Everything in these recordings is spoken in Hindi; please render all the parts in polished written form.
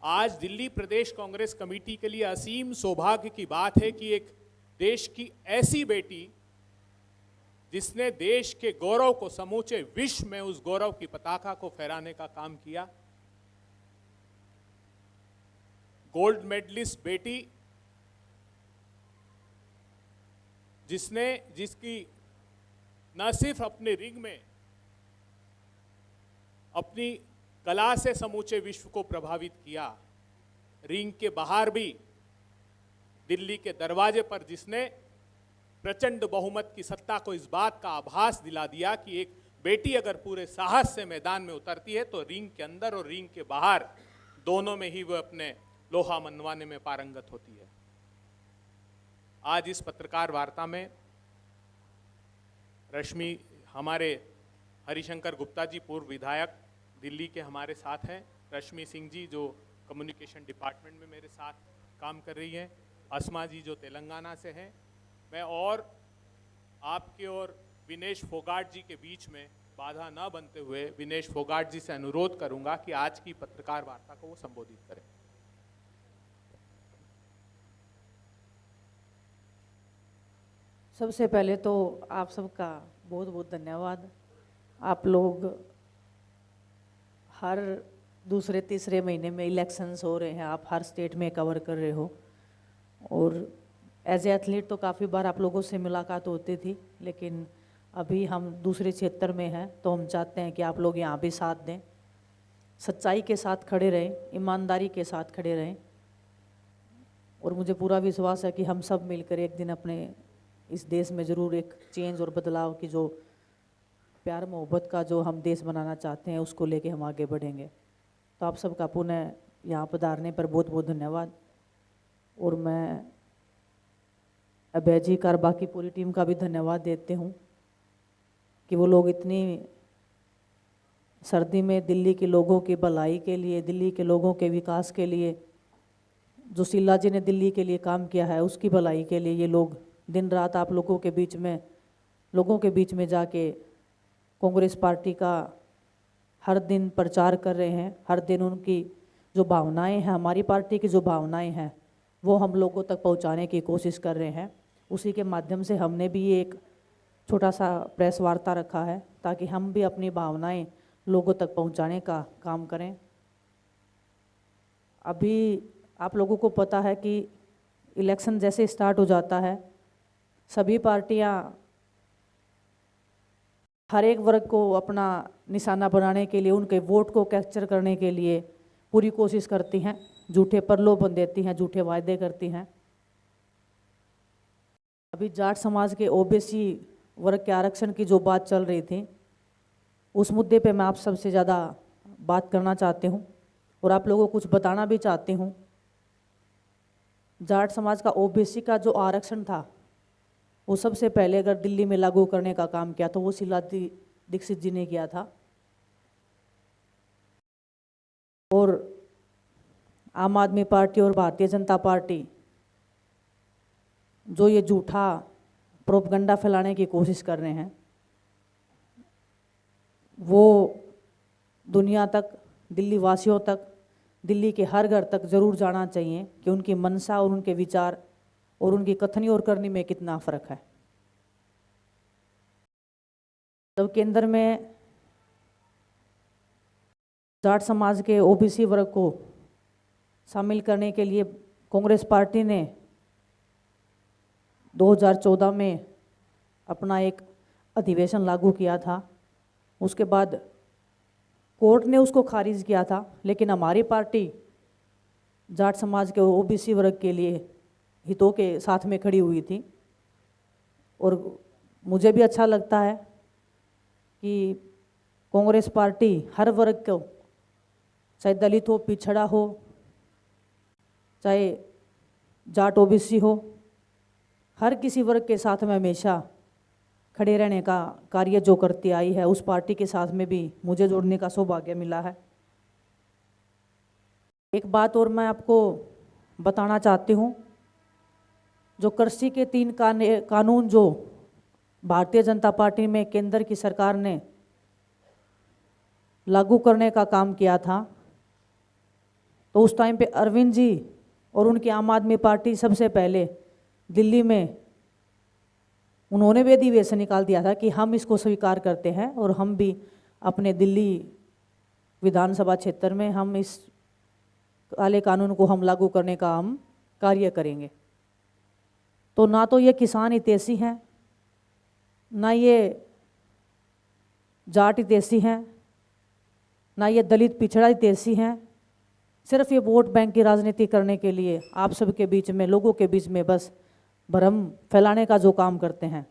आज दिल्ली प्रदेश कांग्रेस कमेटी के लिए असीम सौभाग्य की बात है कि एक देश की ऐसी बेटी जिसने देश के गौरव को समूचे विश्व में उस गौरव की पताका को फहराने का काम किया, गोल्ड मेडलिस्ट बेटी जिसकी न सिर्फ अपने रिंग में अपनी कला से समूचे विश्व को प्रभावित किया, रिंग के बाहर भी दिल्ली के दरवाजे पर जिसने प्रचंड बहुमत की सत्ता को इस बात का आभास दिला दिया कि एक बेटी अगर पूरे साहस से मैदान में उतरती है तो रिंग के अंदर और रिंग के बाहर दोनों में ही वह अपने लोहा मनवाने में पारंगत होती है। आज इस पत्रकार वार्ता में रश्मि, हमारे हरिशंकर गुप्ता जी पूर्व विधायक दिल्ली के हमारे साथ हैं, रश्मि सिंह जी जो कम्युनिकेशन डिपार्टमेंट में मेरे साथ काम कर रही हैं, अस्मा जी जो तेलंगाना से हैं, मैं और आपके और विनेश फोगाट जी के बीच में बाधा न बनते हुए विनेश फोगाट जी से अनुरोध करूंगा कि आज की पत्रकार वार्ता को वो संबोधित करें। सबसे पहले तो आप सबका बहुत बहुत धन्यवाद। आप लोग हर दूसरे तीसरे महीने में इलेक्शंस हो रहे हैं, आप हर स्टेट में कवर कर रहे हो, और एज ए एथलीट तो काफ़ी बार आप लोगों से मुलाकात होती थी, लेकिन अभी हम दूसरे क्षेत्र में हैं तो हम चाहते हैं कि आप लोग यहाँ भी साथ दें, सच्चाई के साथ खड़े रहें, ईमानदारी के साथ खड़े रहें। और मुझे पूरा विश्वास है कि हम सब मिलकर एक दिन अपने इस देश में ज़रूर एक चेंज और बदलाव की जो प्यार मोहब्बत का जो हम देश बनाना चाहते हैं उसको लेके हम आगे बढ़ेंगे। तो आप सबका पुनः यहाँ पधारने पर बहुत बहुत धन्यवाद। और मैं अभय जी का और बाकी पूरी टीम का भी धन्यवाद देते हूँ कि वो लोग इतनी सर्दी में दिल्ली के लोगों की भलाई के लिए, दिल्ली के लोगों के विकास के लिए, जो शीला जी ने दिल्ली के लिए काम किया है उसकी भलाई के लिए ये लोग दिन रात आप लोगों के बीच में जाके कांग्रेस पार्टी का हर दिन प्रचार कर रहे हैं। हर दिन उनकी जो भावनाएं हैं, हमारी पार्टी की जो भावनाएं हैं वो हम लोगों तक पहुंचाने की कोशिश कर रहे हैं। उसी के माध्यम से हमने भी एक छोटा सा प्रेस वार्ता रखा है ताकि हम भी अपनी भावनाएं लोगों तक पहुंचाने का काम करें। अभी आप लोगों को पता है कि इलेक्शन जैसे स्टार्ट हो जाता है, सभी पार्टियां हर एक वर्ग को अपना निशाना बनाने के लिए, उनके वोट को कैप्चर करने के लिए पूरी कोशिश करती हैं, झूठे प्रलोभन देती हैं, झूठे वायदे करती हैं। अभी जाट समाज के ओबीसी वर्ग के आरक्षण की जो बात चल रही थी, उस मुद्दे पे मैं आप सबसे ज़्यादा बात करना चाहती हूँ और आप लोगों को कुछ बताना भी चाहती हूँ। जाट समाज का ओबीसी का जो आरक्षण था वो सबसे पहले अगर दिल्ली में लागू करने का काम किया तो वो शीला दीक्षित जी ने किया था। और आम आदमी पार्टी और भारतीय जनता पार्टी जो ये झूठा प्रोपगंडा फैलाने की कोशिश कर रहे हैं, वो दुनिया तक, दिल्ली वासियों तक, दिल्ली के हर घर तक ज़रूर जाना चाहिए कि उनकी मंशा और उनके विचार और उनकी कथनी और करनी में कितना फ़र्क है। जब केंद्र में जाट समाज के ओबीसी वर्ग को शामिल करने के लिए कांग्रेस पार्टी ने 2014 में अपना एक अधिवेशन लागू किया था, उसके बाद कोर्ट ने उसको खारिज किया था, लेकिन हमारी पार्टी जाट समाज के ओबीसी वर्ग के लिए हितों के साथ में खड़ी हुई थी। और मुझे भी अच्छा लगता है कि कांग्रेस पार्टी हर वर्ग को, चाहे दलित हो, पिछड़ा हो, चाहे जाट ओबीसी हो, हर किसी वर्ग के साथ में हमेशा खड़े रहने का कार्य जो करती आई है, उस पार्टी के साथ में भी मुझे जुड़ने का सौभाग्य मिला है। एक बात और मैं आपको बताना चाहती हूँ, जो कृषि के 3 कानून जो भारतीय जनता पार्टी में केंद्र की सरकार ने लागू करने का काम किया था, तो उस टाइम पे अरविंद जी और उनकी आम आदमी पार्टी सबसे पहले दिल्ली में उन्होंने भी अधिवेशन निकाल दिया था कि हम इसको स्वीकार करते हैं और हम भी अपने दिल्ली विधानसभा क्षेत्र में हम इस काले कानून को हम लागू करने का हम कार्य करेंगे। तो ना तो ये किसान हितैषी हैं, ना ये जाट हितैषी हैं, ना ये दलित पिछड़ा हितैषी हैं। सिर्फ ये वोट बैंक की राजनीति करने के लिए आप सबके बीच में, लोगों के बीच में बस भ्रम फैलाने का जो काम करते हैं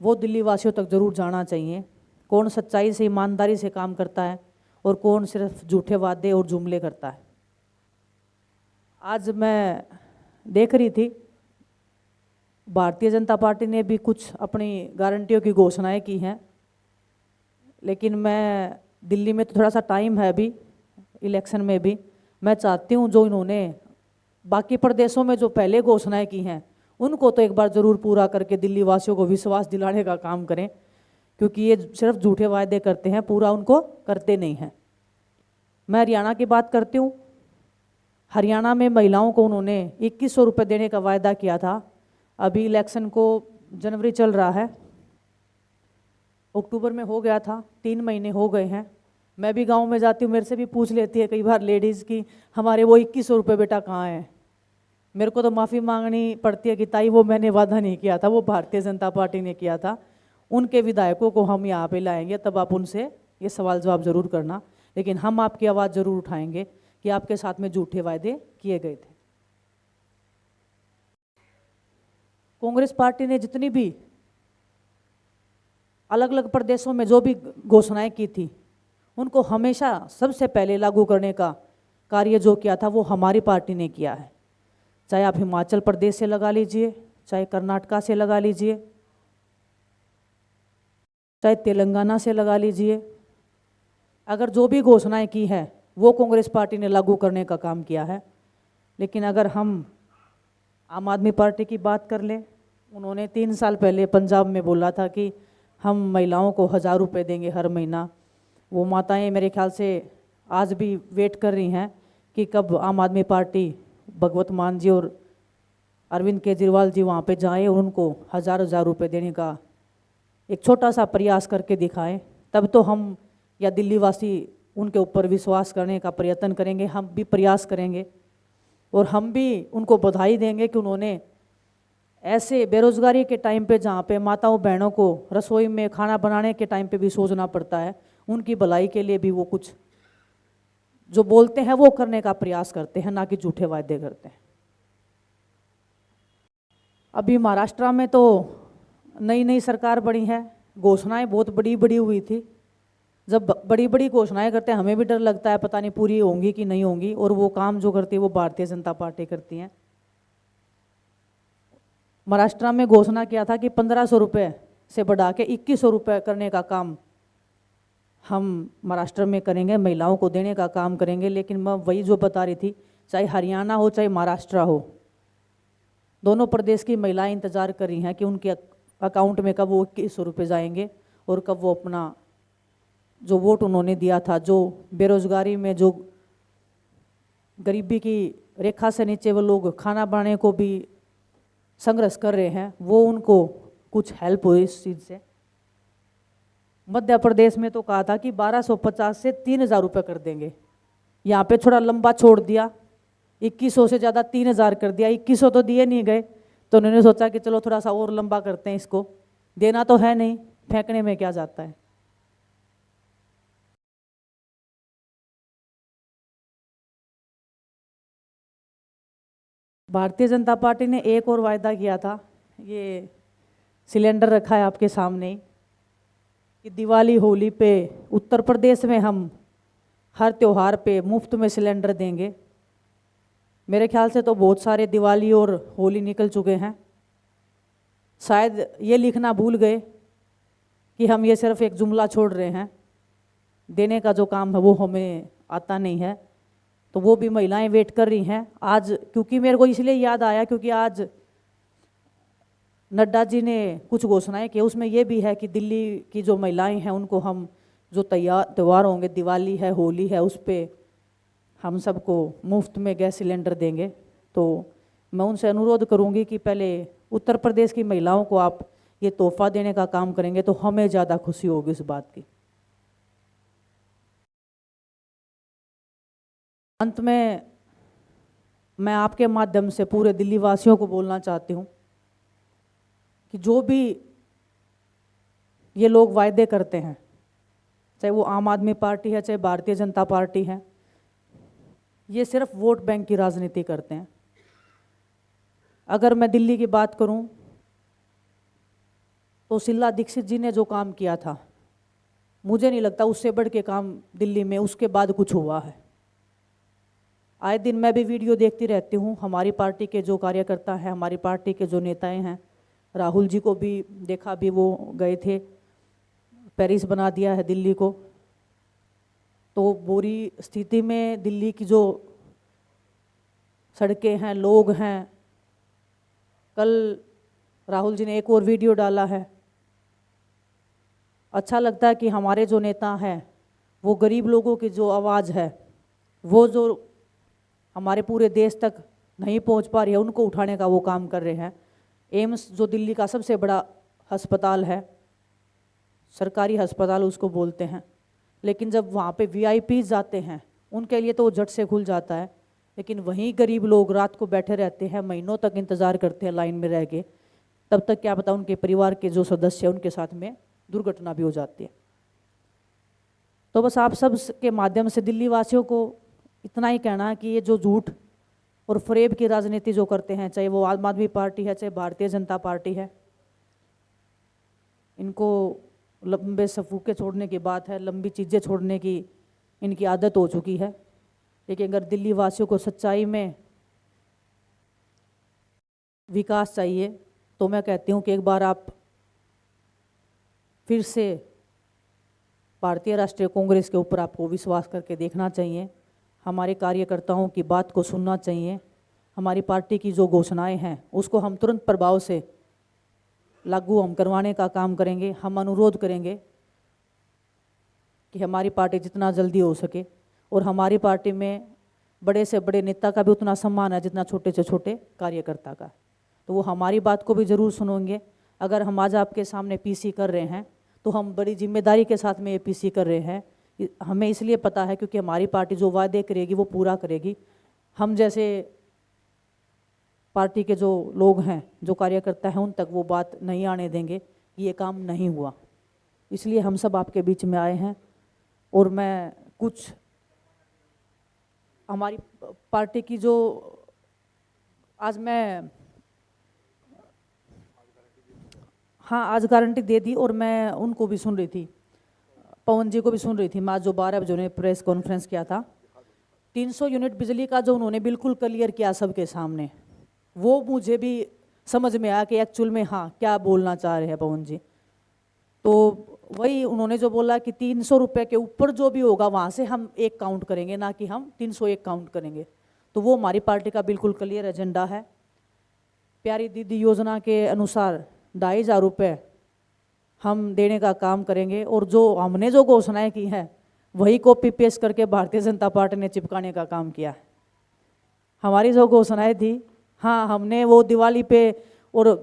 वो दिल्ली वासियों तक जरूर जाना चाहिए। कौन सच्चाई से, ईमानदारी से काम करता है और कौन सिर्फ झूठे वादे और जुमले करता है। आज मैं देख रही थी भारतीय जनता पार्टी ने भी कुछ अपनी गारंटियों की घोषणाएं की हैं, लेकिन मैं दिल्ली में तो थोड़ा सा टाइम है अभी इलेक्शन में भी, मैं चाहती हूँ जो इन्होंने बाकी प्रदेशों में जो पहले घोषणाएं की हैं उनको तो एक बार ज़रूर पूरा करके दिल्ली वासियों को विश्वास दिलाने का काम करें, क्योंकि ये सिर्फ झूठे वायदे करते हैं, पूरा उनको करते नहीं हैं। मैं हरियाणा की बात करती हूँ। हरियाणा में महिलाओं को उन्होंने 2100 रुपये देने का वायदा किया था। अभी इलेक्शन को जनवरी चल रहा है, अक्टूबर में हो गया था, 3 महीने हो गए हैं। मैं भी गांव में जाती हूँ, मेरे से भी पूछ लेती है कई बार लेडीज़ की हमारे वो 2100 रुपये बेटा कहाँ हैं। मेरे को तो माफ़ी मांगनी पड़ती है कि ताई वो मैंने वादा नहीं किया था, वो भारतीय जनता पार्टी ने किया था। उनके विधायकों को हम यहाँ पे लाएंगे, तब आप उनसे ये सवाल जवाब ज़रूर करना, लेकिन हम आपकी आवाज़ ज़रूर उठाएंगे कि आपके साथ में झूठे वायदे किए गए थे। कांग्रेस पार्टी ने जितनी भी अलग अलग प्रदेशों में जो भी घोषणाएं की थी उनको हमेशा सबसे पहले लागू करने का कार्य जो किया था वो हमारी पार्टी ने किया है। चाहे आप हिमाचल प्रदेश से लगा लीजिए, चाहे कर्नाटका से लगा लीजिए, चाहे तेलंगाना से लगा लीजिए, अगर जो भी घोषणाएं की हैं वो कांग्रेस पार्टी ने लागू करने का काम किया है। लेकिन अगर हम आम आदमी पार्टी की बात कर लें, उन्होंने 3 साल पहले पंजाब में बोला था कि हम महिलाओं को 1000 रुपये देंगे हर महीना। वो माताएं मेरे ख्याल से आज भी वेट कर रही हैं कि कब आम आदमी पार्टी, भगवत मान जी और अरविंद केजरीवाल जी वहाँ पे जाएं और उनको 1000 रुपये देने का एक छोटा सा प्रयास करके दिखाएं। तब तो हम या दिल्ली वासी उनके ऊपर विश्वास करने का प्रयत्न करेंगे, हम भी प्रयास करेंगे और हम भी उनको बधाई देंगे कि उन्होंने ऐसे बेरोजगारी के टाइम पे जहाँ पे माताओं बहनों को रसोई में खाना बनाने के टाइम पे भी सोचना पड़ता है, उनकी भलाई के लिए भी वो कुछ जो बोलते हैं वो करने का प्रयास करते हैं, ना कि झूठे वायदे करते हैं। अभी महाराष्ट्र में तो नई नई सरकार बनी है, घोषणाएं बहुत बड़ी बड़ी हुई थी। जब बड़ी बड़ी घोषणाएं करते हैं हमें भी डर लगता है पता नहीं पूरी होंगी कि नहीं होंगी, और वो काम जो करती है वो भारतीय जनता पार्टी करती है। महाराष्ट्र में घोषणा किया था कि 1500 रुपये से बढ़ा के 2100 रुपये करने का काम हम महाराष्ट्र में करेंगे, महिलाओं को देने का काम करेंगे। लेकिन मैं वही जो बता रही थी, चाहे हरियाणा हो चाहे महाराष्ट्र हो, दोनों प्रदेश की महिलाएं इंतज़ार कर रही हैं कि उनके अकाउंट में कब वो 2100 रुपये जाएंगे और कब वो अपना जो वोट उन्होंने दिया था, जो बेरोजगारी में, जो गरीबी की रेखा से नीचे वो लोग खाना बनाने को भी संघर्ष कर रहे हैं, वो उनको कुछ हेल्प हुई इस चीज़ से। मध्य प्रदेश में तो कहा था कि 1250 से 3000 रुपये कर देंगे, यहाँ पे थोड़ा लंबा छोड़ दिया, 2100 से ज़्यादा 3000 कर दिया। 2100 तो दिए नहीं गए, तो उन्होंने सोचा कि चलो थोड़ा सा और लंबा करते हैं, इसको देना तो है नहीं, फेंकने में क्या जाता है। भारतीय जनता पार्टी ने एक और वायदा किया था, ये सिलेंडर रखा है आपके सामने कि दिवाली होली पे उत्तर प्रदेश में हम हर त्यौहार पे मुफ्त में सिलेंडर देंगे। मेरे ख्याल से तो बहुत सारे दिवाली और होली निकल चुके हैं, शायद ये लिखना भूल गए कि हम ये सिर्फ एक जुमला छोड़ रहे हैं, देने का जो काम है वो हमें आता नहीं है। तो वो भी महिलाएं वेट कर रही हैं आज, क्योंकि मेरे को इसलिए याद आया क्योंकि आज नड्डा जी ने कुछ घोषणाएं की, उसमें ये भी है कि दिल्ली की जो महिलाएं हैं उनको हम जो त्यौहार होंगे, दिवाली है, होली है, उस पर हम सबको मुफ्त में गैस सिलेंडर देंगे। तो मैं उनसे अनुरोध करूंगी कि पहले उत्तर प्रदेश की महिलाओं को आप ये तोहफा देने का काम करेंगे तो हमें ज़्यादा खुशी होगी इस बात की। अंत में मैं आपके माध्यम से पूरे दिल्ली वासियों को बोलना चाहती हूँ कि जो भी ये लोग वायदे करते हैं, चाहे वो आम आदमी पार्टी है, चाहे भारतीय जनता पार्टी है, ये सिर्फ वोट बैंक की राजनीति करते हैं। अगर मैं दिल्ली की बात करूं तो शीला दीक्षित जी ने जो काम किया था, मुझे नहीं लगता उससे बढ़ के काम दिल्ली में उसके बाद कुछ हुआ है। आए दिन मैं भी वीडियो देखती रहती हूँ। हमारी पार्टी के जो कार्यकर्ता हैं, हमारी पार्टी के जो नेताएं हैं, राहुल जी को भी देखा, भी वो गए थे, पेरिस बना दिया है दिल्ली को। तो बुरी स्थिति में दिल्ली की जो सड़कें हैं, लोग हैं, कल राहुल जी ने एक और वीडियो डाला है। अच्छा लगता है कि हमारे जो नेता हैं वो गरीब लोगों की जो आवाज़ है, वो जो हमारे पूरे देश तक नहीं पहुंच पा रही है, उनको उठाने का वो काम कर रहे हैं। एम्स जो दिल्ली का सबसे बड़ा अस्पताल है, सरकारी अस्पताल उसको बोलते हैं, लेकिन जब वहाँ पे वीआईपी जाते हैं उनके लिए तो वो झट से खुल जाता है, लेकिन वहीं गरीब लोग रात को बैठे रहते हैं, महीनों तक इंतज़ार करते हैं लाइन में रह के। तब तक क्या पता उनके परिवार के जो सदस्य हैं उनके साथ में दुर्घटना भी हो जाती है। तो बस आप सब के माध्यम से दिल्ली वासियों को इतना ही कहना है कि ये जो झूठ और फरेब की राजनीति जो करते हैं, चाहे वो आम आदमी पार्टी है, चाहे भारतीय जनता पार्टी है, इनको लंबे सफूके छोड़ने की बात है, लंबी चीज़ें छोड़ने की इनकी आदत हो चुकी है। लेकिन अगर दिल्ली वासियों को सच्चाई में विकास चाहिए तो मैं कहती हूँ कि एक बार आप फिर से भारतीय राष्ट्रीय कांग्रेस के ऊपर आपको विश्वास करके देखना चाहिए। हमारे कार्यकर्ताओं की बात को सुनना चाहिए। हमारी पार्टी की जो घोषणाएं हैं उसको हम तुरंत प्रभाव से लागू हम करवाने का काम करेंगे। हम अनुरोध करेंगे कि हमारी पार्टी जितना जल्दी हो सके, और हमारी पार्टी में बड़े से बड़े नेता का भी उतना सम्मान है जितना छोटे से छोटे कार्यकर्ता का, तो वो हमारी बात को भी ज़रूर सुनेंगे। अगर हम आज आपके सामने पीसी कर रहे हैं तो हम बड़ी जिम्मेदारी के साथ में ये पीसी कर रहे हैं। हमें इसलिए पता है क्योंकि हमारी पार्टी जो वादे करेगी वो पूरा करेगी। हम जैसे पार्टी के जो लोग हैं, जो कार्यकर्ता हैं, उन तक वो बात नहीं आने देंगे कि ये काम नहीं हुआ। इसलिए हम सब आपके बीच में आए हैं। और मैं कुछ हमारी पार्टी की जो आज गारंटी दे दी, और मैं उनको भी सुन रही थी, पवन जी को भी सुन रही थी। मैं आज जो 12 बजे उन्होंने प्रेस कॉन्फ्रेंस किया था, 300 यूनिट बिजली का जो उन्होंने बिल्कुल क्लियर किया सबके सामने, वो मुझे भी समझ में आया कि एक्चुअल में हाँ क्या बोलना चाह रहे हैं पवन जी। तो वही उन्होंने जो बोला कि 300 रुपये के ऊपर जो भी होगा वहाँ से हम एक काउंट करेंगे, ना कि हम 301 काउंट करेंगे। तो वो हमारी पार्टी का बिल्कुल क्लियर एजेंडा है। प्यारी दीदी योजना के अनुसार 2500 रुपये हम देने का काम करेंगे, और जो हमने जो घोषणाएं की हैं वही कॉपी पेस्ट करके भारतीय जनता पार्टी ने चिपकाने का काम किया है। हमारी जो घोषणाएं थी, हाँ, हमने वो दिवाली पे और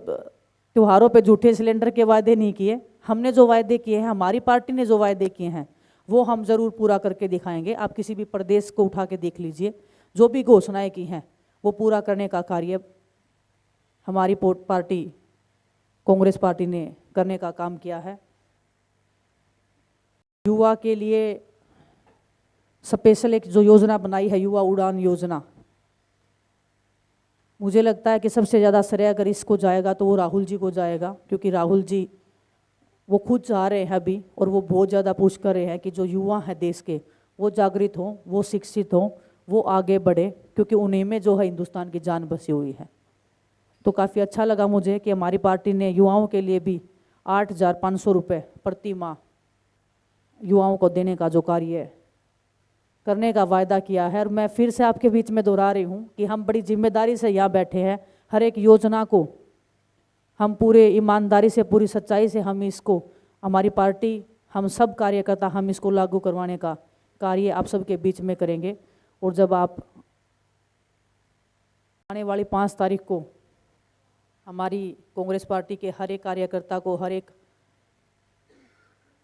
त्योहारों पे झूठे सिलेंडर के वायदे नहीं किए। हमने जो वायदे किए हैं, हमारी पार्टी ने जो वायदे किए हैं, वो हम ज़रूर पूरा करके दिखाएंगे। आप किसी भी प्रदेश को उठा के देख लीजिए, जो भी घोषणाएं की हैं वो पूरा करने का कार्य हमारी पार्टी कांग्रेस पार्टी ने करने का काम किया है। युवा के लिए स्पेशल एक जो योजना बनाई है, युवा उड़ान योजना, मुझे लगता है कि सबसे ज़्यादा श्रेय अगर इसको जाएगा तो वो राहुल जी को जाएगा, क्योंकि राहुल जी वो खुद चाह रहे हैं अभी, और वो बहुत ज़्यादा पुश कर रहे हैं कि जो युवा हैं देश के, वो जागृत हों, वो शिक्षित हों, वो आगे बढ़े, क्योंकि उन्हीं में जो है हिंदुस्तान की जान बसी हुई है। तो काफ़ी अच्छा लगा मुझे कि हमारी पार्टी ने युवाओं के लिए भी 8500 रुपये प्रति माह युवाओं को देने का जो कार्य करने का वायदा किया है। और मैं फिर से आपके बीच में दोहरा रही हूँ कि हम बड़ी जिम्मेदारी से यहाँ बैठे हैं। हर एक योजना को हम पूरे ईमानदारी से, पूरी सच्चाई से हम इसको, हमारी पार्टी, हम सब कार्यकर्ता, हम इसको लागू करवाने का कार्य आप सबके बीच में करेंगे। और जब आप आने वाली 5 तारीख को हमारी कांग्रेस पार्टी के हर एक कार्यकर्ता को हर एक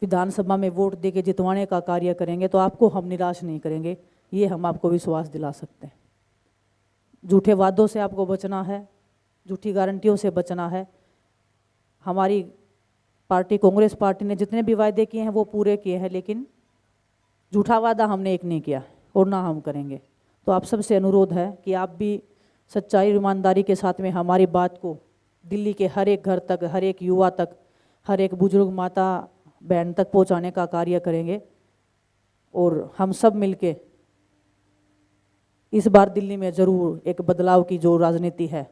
विधानसभा में वोट देके जितवाने का कार्य करेंगे तो आपको हम निराश नहीं करेंगे, ये हम आपको विश्वास दिला सकते हैं। झूठे वादों से आपको बचना है, झूठी गारंटियों से बचना है। हमारी पार्टी कांग्रेस पार्टी ने जितने भी वायदे किए हैं वो पूरे किए हैं, लेकिन झूठा वादा हमने एक नहीं किया और ना हम करेंगे। तो आप सबसे अनुरोध है कि आप भी सच्चाई और ईमानदारी के साथ में हमारी बात को दिल्ली के हर एक घर तक, हर एक युवा तक, हर एक बुजुर्ग माता बहन तक पहुंचाने का कार्य करेंगे। और हम सब मिलके इस बार दिल्ली में ज़रूर एक बदलाव की जो राजनीति है,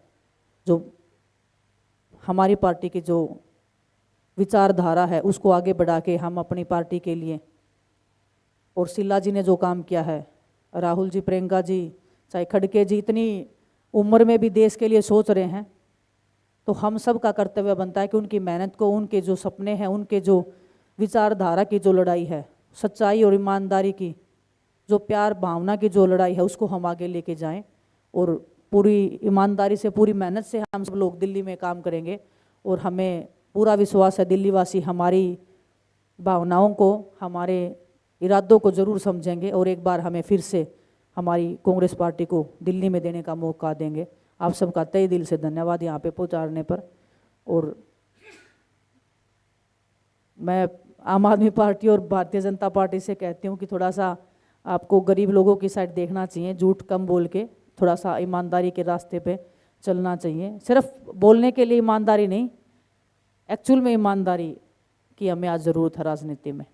जो हमारी पार्टी की जो विचारधारा है उसको आगे बढ़ा के हम अपनी पार्टी के लिए, और शीला जी ने जो काम किया है, राहुल जी, प्रियंका जी, चाहे खड़गे जी इतनी उम्र में भी देश के लिए सोच रहे हैं, तो हम सब का कर्तव्य बनता है कि उनकी मेहनत को, उनके जो सपने हैं, उनके जो विचारधारा की जो लड़ाई है, सच्चाई और ईमानदारी की जो प्यार भावना की जो लड़ाई है, उसको हम आगे लेके जाएं। और पूरी ईमानदारी से, पूरी मेहनत से हम सब लोग दिल्ली में काम करेंगे। और हमें पूरा विश्वास है दिल्ली वासी हमारी भावनाओं को, हमारे इरादों को ज़रूर समझेंगे और एक बार हमें फिर से हमारी कांग्रेस पार्टी को दिल्ली में देने का मौका देंगे। आप सबका तहे दिल से धन्यवाद यहाँ पे पहुँचाने पर। और मैं आम आदमी पार्टी और भारतीय जनता पार्टी से कहती हूँ कि थोड़ा सा आपको गरीब लोगों की साइड देखना चाहिए, झूठ कम बोल के थोड़ा सा ईमानदारी के रास्ते पे चलना चाहिए। सिर्फ बोलने के लिए ईमानदारी नहीं, एक्चुअल में ईमानदारी की हमें आज ज़रूरत है राजनीति में।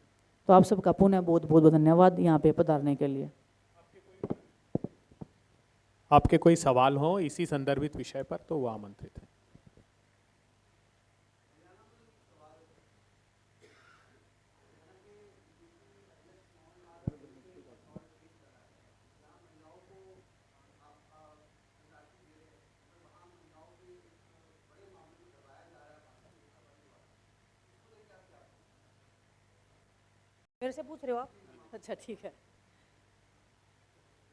तो आप सबका पुनः बहुत बहुत धन्यवाद यहाँ पे पधारने के लिए। आपके कोई सवाल हो इसी संदर्भित विषय पर तो वो आमंत्रित है। मेरे से पूछ रहे हो आप? अच्छा ठीक है।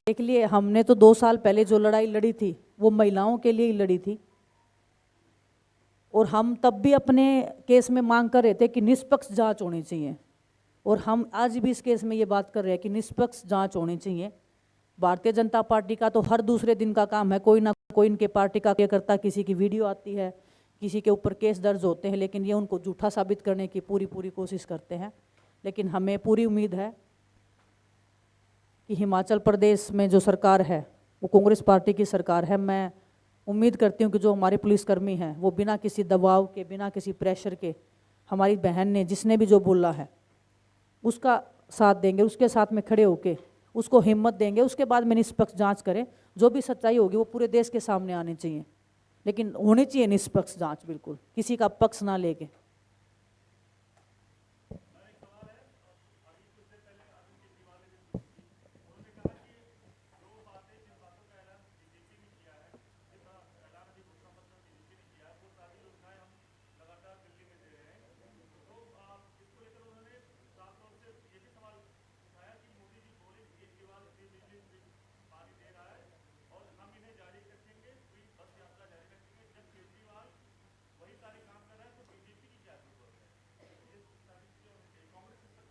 देख लिए, हमने तो 2 साल पहले जो लड़ाई लड़ी थी वो महिलाओं के लिए ही लड़ी थी, और हम तब भी अपने केस में मांग कर रहे थे कि निष्पक्ष जांच होनी चाहिए। और हम आज भी इस केस में ये बात कर रहे हैं कि निष्पक्ष जांच होनी चाहिए। भारतीय जनता पार्टी का तो हर दूसरे दिन का काम है, कोई ना कोई इनके पार्टी का कार्यकर्ता, किसी की वीडियो आती है, किसी के ऊपर केस दर्ज होते हैं, लेकिन ये उनको झूठा साबित करने की पूरी कोशिश करते हैं। लेकिन हमें पूरी उम्मीद है कि हिमाचल प्रदेश में जो सरकार है वो कांग्रेस पार्टी की सरकार है। मैं उम्मीद करती हूँ कि जो हमारे पुलिसकर्मी हैं वो बिना किसी दबाव के, बिना किसी प्रेशर के, हमारी बहन ने जिसने भी जो बोला है उसका साथ देंगे, उसके साथ में खड़े होके उसको हिम्मत देंगे। उसके बाद में निष्पक्ष जांच करें, जो भी सच्चाई होगी वो पूरे देश के सामने आनी चाहिए, लेकिन होनी चाहिए निष्पक्ष जांच, बिल्कुल किसी का पक्ष ना लेके।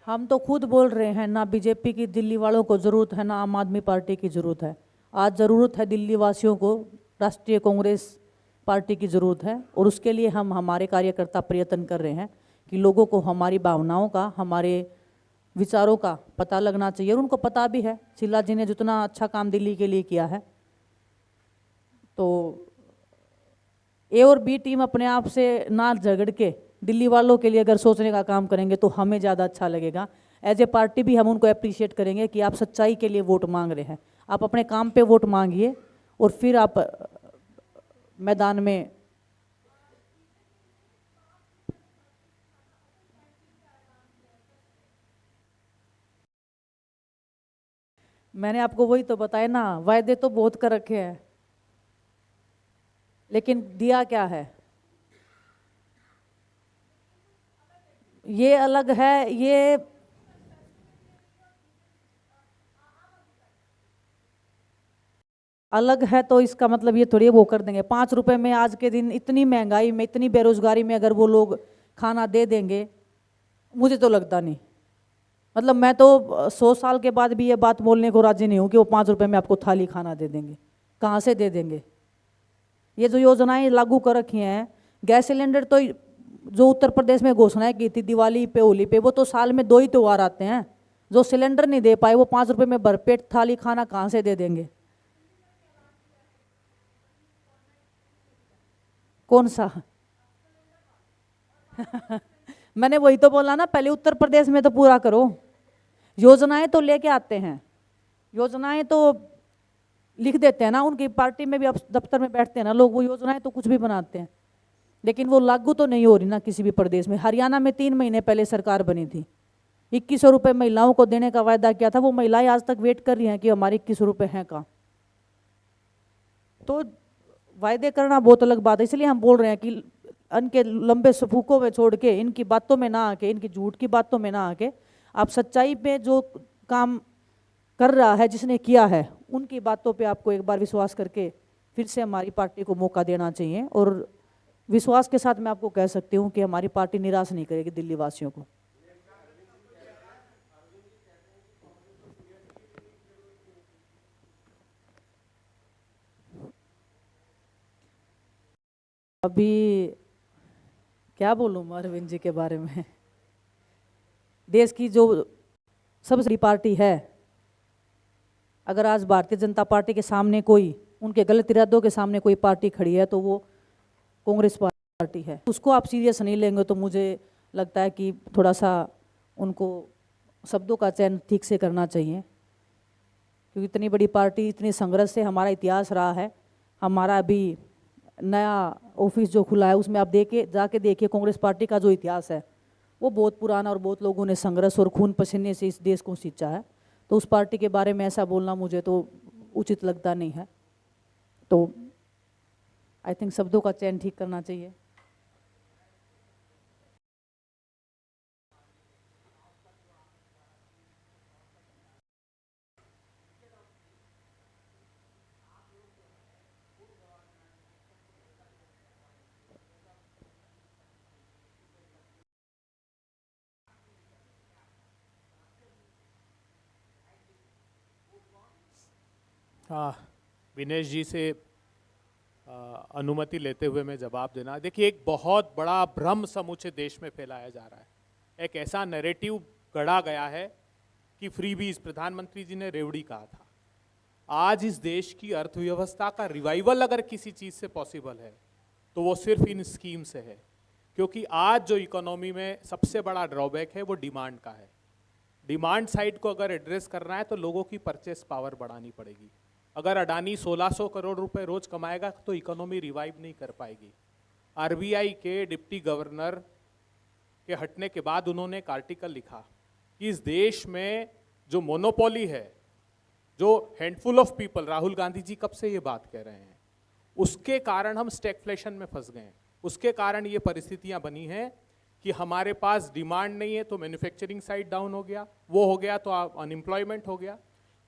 हम तो खुद बोल रहे हैं, ना बीजेपी की दिल्ली वालों को ज़रूरत है, ना आम आदमी पार्टी की ज़रूरत है। आज ज़रूरत है दिल्ली वासियों को, राष्ट्रीय कांग्रेस पार्टी की ज़रूरत है। और उसके लिए हम हमारे कार्यकर्ता प्रयत्न कर रहे हैं कि लोगों को हमारी भावनाओं का, हमारे विचारों का पता लगना चाहिए। और उनको पता भी है, शीला जी ने जितना अच्छा काम दिल्ली के लिए किया है। तो ए और बी टीम अपने आप से ना झगड़ के दिल्ली वालों के लिए अगर सोचने का काम करेंगे तो हमें ज़्यादा अच्छा लगेगा। एज ए पार्टी भी हम उनको अप्रिशिएट करेंगे कि आप सच्चाई के लिए वोट मांग रहे हैं। आप अपने काम पे वोट मांगिए और फिर आप मैदान में मैंने आपको वही तो बताया ना, वायदे तो बहुत कर रखे हैं, लेकिन दिया क्या है ये अलग है। अलग है तो इसका मतलब ये थोड़ी वो कर देंगे 5 रुपए में आज के दिन इतनी महंगाई में इतनी बेरोजगारी में अगर वो लोग खाना दे देंगे, मुझे तो लगता नहीं। मतलब मैं तो 100 साल के बाद भी ये बात बोलने को राजी नहीं हूँ कि वो 5 रुपए में आपको थाली खाना दे देंगे। कहाँ से दे देंगे? ये जो योजनाएं लागू कर रखी हैं, गैस सिलेंडर तो जो उत्तर प्रदेश में घोषणाएं की थी दिवाली पे होली पे, वो तो साल में 2 ही त्योहार आते हैं। जो सिलेंडर नहीं दे पाए वो 5 रुपए में भरपेट थाली खाना कहाँ से दे देंगे? कौन सा? मैंने वही तो बोला ना, पहले उत्तर प्रदेश में तो पूरा करो। योजनाएं तो लेके आते हैं, योजनाएं तो लिख देते हैं ना, उनकी पार्टी में भी अब दफ्तर में बैठते हैं ना लोग, वो योजनाएं तो कुछ भी बनाते हैं, लेकिन वो लागू तो नहीं हो रही ना किसी भी प्रदेश में। हरियाणा में 3 महीने पहले सरकार बनी थी, 2100 रुपये महिलाओं को देने का वायदा किया था। वो महिलाएं आज तक वेट कर रही हैं कि हमारे 2100 रुपये हैं कहाँ। तो वायदे करना बहुत अलग बात है, इसलिए हम बोल रहे हैं कि इनके लंबे सफूकों में छोड़ के, इनकी बातों में ना आके, इनकी झूठ की बातों में ना आके, आप सच्चाई पे जो काम कर रहा है, जिसने किया है, उनकी बातों पे आपको एक बार विश्वास करके फिर से हमारी पार्टी को मौका देना चाहिए। और विश्वास के साथ मैं आपको कह सकती हूँ कि हमारी पार्टी निराश नहीं करेगी दिल्ली वासियों को। अभी क्या बोलूँ मैं अरविंद जी के बारे में। देश की जो सबसे बड़ी पार्टी है, अगर आज भारतीय जनता पार्टी के सामने कोई, उनके गलत इरादों के सामने कोई पार्टी खड़ी है तो वो कांग्रेस पार्टी है। उसको आप सीरियस नहीं लेंगे तो मुझे लगता है कि थोड़ा सा उनको शब्दों का चयन ठीक से करना चाहिए, क्योंकि इतनी बड़ी पार्टी, इतनी संघर्ष से हमारा इतिहास रहा है। हमारा अभी नया ऑफिस जो खुला है उसमें आप जाके देखिए, कांग्रेस पार्टी का जो इतिहास है वो बहुत पुराना और बहुत लोगों ने संघर्ष और खून पसीने से इस देश को सींचा है। तो उस पार्टी के बारे में ऐसा बोलना मुझे तो उचित लगता नहीं है। तो आई थिंक शब्दों का चयन ठीक करना चाहिए। विनेश जी से अनुमति लेते हुए मैं जवाब देना। देखिए, एक बहुत बड़ा भ्रम समूचे देश में फैलाया जा रहा है। एक ऐसा नैरेटिव गढ़ा गया है कि फ्रीबीज, प्रधानमंत्री जी ने रेवड़ी कहा था। आज इस देश की अर्थव्यवस्था का रिवाइवल अगर किसी चीज से पॉसिबल है तो वो सिर्फ इन स्कीम से है, क्योंकि आज जो इकोनॉमी में सबसे बड़ा ड्रॉबैक है वो डिमांड का है। डिमांड साइड को अगर एड्रेस करना है तो लोगों की परचेस पावर बढ़ानी पड़ेगी। अगर अडानी 1600 करोड़ रुपए रोज कमाएगा तो इकोनॉमी रिवाइव नहीं कर पाएगी। आरबीआई के डिप्टी गवर्नर के हटने के बाद उन्होंने एक आर्टिकल लिखा कि इस देश में जो मोनोपोली है, जो handful of people, Rahul Gandhi ji कब से ये बात कह रहे हैं, उसके कारण हम स्टैगफ्लेशन में फंस गए हैं। उसके कारण ये परिस्थितियां बनी हैं कि हमारे पास डिमांड नहीं है तो मैन्युफैक्चरिंग साइड डाउन हो गया, वो हो गया तो अनएम्प्लॉयमेंट हो गया।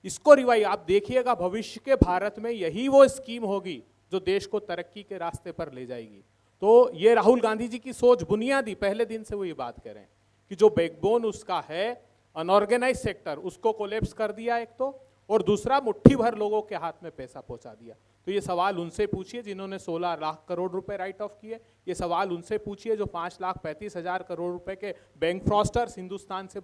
इसको रिवाइव आप देखिएगा, भविष्य के भारत में यही वो स्कीम होगी जो देश को तरक्की के रास्ते पर ले जाएगी। तो ये राहुल गांधी जी की सोच बुनियादी, पहले दिन से वो ये बात कह रहे हैं कि जो बैकबोन उसका है अनऑर्गेनाइज सेक्टर, उसको कोलैप्स कर दिया एक तो, और दूसरा मुट्ठी भर लोगों के हाथ में पैसा पहुंचा दिया। तो ये सवाल उनसे पूछिए जिन्होंने 16 लाख करोड़ रुपए राइट ऑफ किए। ये सवाल उनसे पूछिए जो 5,35,000 करोड़ रुपए के बैंक फ्रॉस्टर्स हिंदुस्तान से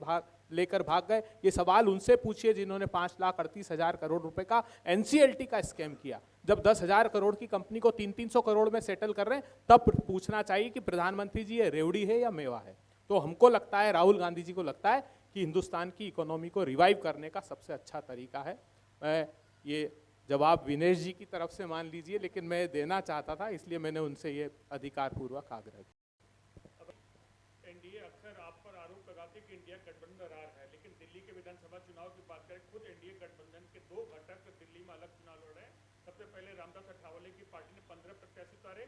लेकर भाग गए। ये सवाल उनसे पूछिए जिन्होंने 5,38,000 करोड़ रुपए का एनसीएलटी का स्कैम किया। जब 10,000 करोड़ की कंपनी को 300 करोड़ में सेटल कर रहे हैं, तब पूछना चाहिए कि प्रधानमंत्री जी ये रेवड़ी है या मेवा है। तो हमको लगता है, राहुल गांधी जी को लगता है कि हिंदुस्तान की इकोनॉमी को रिवाइव करने का सबसे अच्छा तरीका है। मैं ये जवाब विनेश जी की तरफ से मान लीजिए, लेकिन मैं देना चाहता था, इसलिए मैंने उनसे ये अधिकारपूर्वक आग्रह किया। एनडीए अक्सर आप पर आरोप लगाते कि इंडिया गठबंधन रहा है, लेकिन दिल्ली के विधानसभा चुनाव की बात करें, खुद एनडीए गठबंधन के 2 घटक दिल्ली में अलग चुनाव लड़ रहे हैं। सबसे पहले रामदास अठावले की पार्टी ने 15 प्रत्याशी उतारे।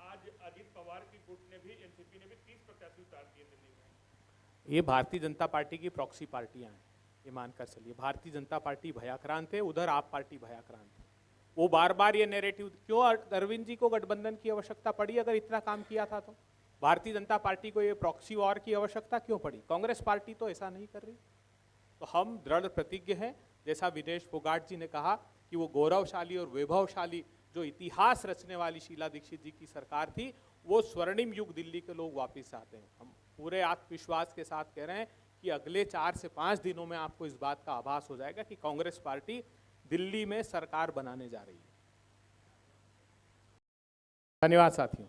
आज अजीत पवार की गुट ने भी, एनसीपी ने भी 30 प्रत्याशी उतार दिए दिल्ली में। ये भारतीय जनता पार्टी की प्रॉक्सी पार्टियां हैं, ये मानकर चलिए। भारतीय जनता पार्टी भयाक्रांत है, उधर आप पार्टी भयाक्रांत है। वो बार बार ये नैरेटिव क्यों, अरविंद जी को गठबंधन की आवश्यकता पड़ी अगर इतना काम किया था तो? भारतीय जनता पार्टी को ये प्रॉक्सी वॉर की आवश्यकता क्यों पड़ी? कांग्रेस पार्टी तो ऐसा नहीं कर रही। तो हम दृढ़ प्रतिज्ञ हैं, जैसा विनेश फोगाट जी ने कहा कि वो गौरवशाली और वैभवशाली जो इतिहास रचने वाली शीला दीक्षित जी की सरकार थी, वो स्वर्णिम युग दिल्ली के लोग वापस आते हैं। हम पूरे आत्मविश्वास के साथ कह रहे हैं कि अगले 4 से 5 दिनों में आपको इस बात का आभास हो जाएगा कि कांग्रेस पार्टी दिल्ली में सरकार बनाने जा रही है। धन्यवाद साथियों।